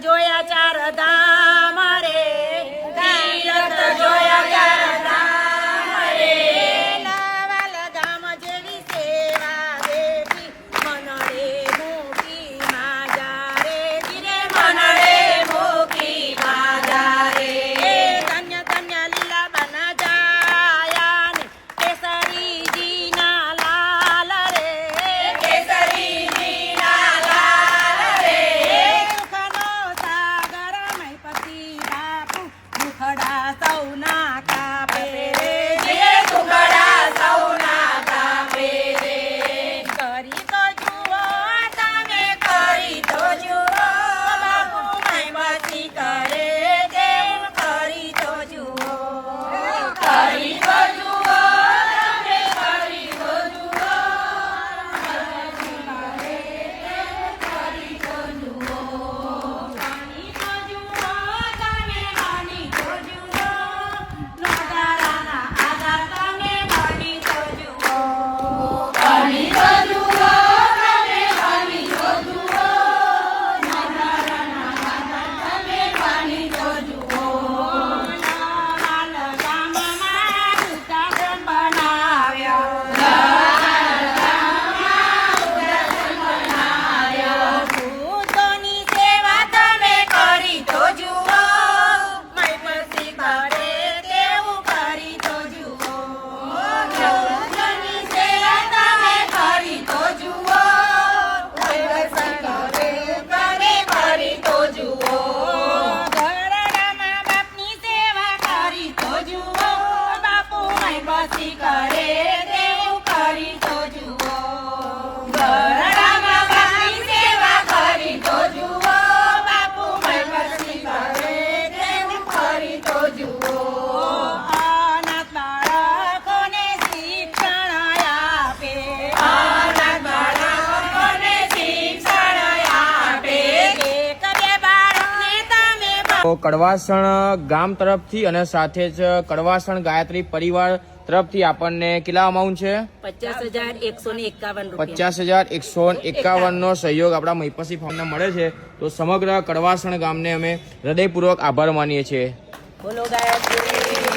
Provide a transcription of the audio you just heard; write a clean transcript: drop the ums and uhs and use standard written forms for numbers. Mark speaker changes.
Speaker 1: જોયા ચાર ધામ રે, તીરથ જોયા ચાર ધામ રે. લાવાલ ગામ જેવી સેવા દેવી, મનડે મૂકી માજા રે, ધીરે મનડે મૂકી માજા રે. ધન્ય ધન્ય લીલા બના જાયા ને કેસરીજીના લાલ રે, કેસરીજીના લાલ રે. સુખનો સાગર મહીપતિ બાપુ, મુખડા સૌના કાપે રે, જે સુખડા સૌના કાપે રે. કરી તો જુઓ તમે, કરી તો જુઓ બાપુ મહીપતિ કરે તેમ, કરી તો જુઓ, કરી તો જુઓ તમે, કરી તો જુઓ. કરી તો જુઓ, માની તો જુઓ તમે, માની તો જુઓ. નગારાના આધાર તમે માની તો જુઓ, માની તો જુઓ તમે, માની તો જુઓ. નગારાના આધાર તમે માની તો જુઓ. લાલ ગામમાં વૃદ્ધાશ્રમ બનાવ્યો, ભૂતોની સેવા તમે કરી તો જુઓ, મહીપતિ કરે તેવું કરી તો જુઓ. ભૂતોની સેવા તમે કરી તો જુઓ, મહીપતિ કરે તમે કરી તો જુઓ. ઘરડામાં બાપની સેવા કરી તો જુઓ, બાપુ મહીપતિ કરે તેવું કરી તો જુઓ. ઘરડામાં બાપની સેવા કરી તો જુઓ, બાપુ મહીપતિ કરે તેવું કરી તો જુઓ. અનાથ બાળકોને શિક્ષણ આપે, અનાથ બાળકોને શિક્ષણ આપે. એક બે બાળકને તમે
Speaker 2: તો કડવાસણ ગામ તરફથી અને સાથે જ કડવાસણ ગાયત્રી પરિવાર તરફથી આપણને કેટલા અમાઉન્ટ છે?
Speaker 1: 50,151 રૂપિયા.
Speaker 2: 50,151 નો સહયોગ આપણા મહીપતિ ફાઉન્ડને મળે છે. તો સમગ્ર કડવાસણ ગામને અમે હૃદયપૂર્વક આભાર માનીએ છીએ.
Speaker 1: બોલો ગાયત્રી.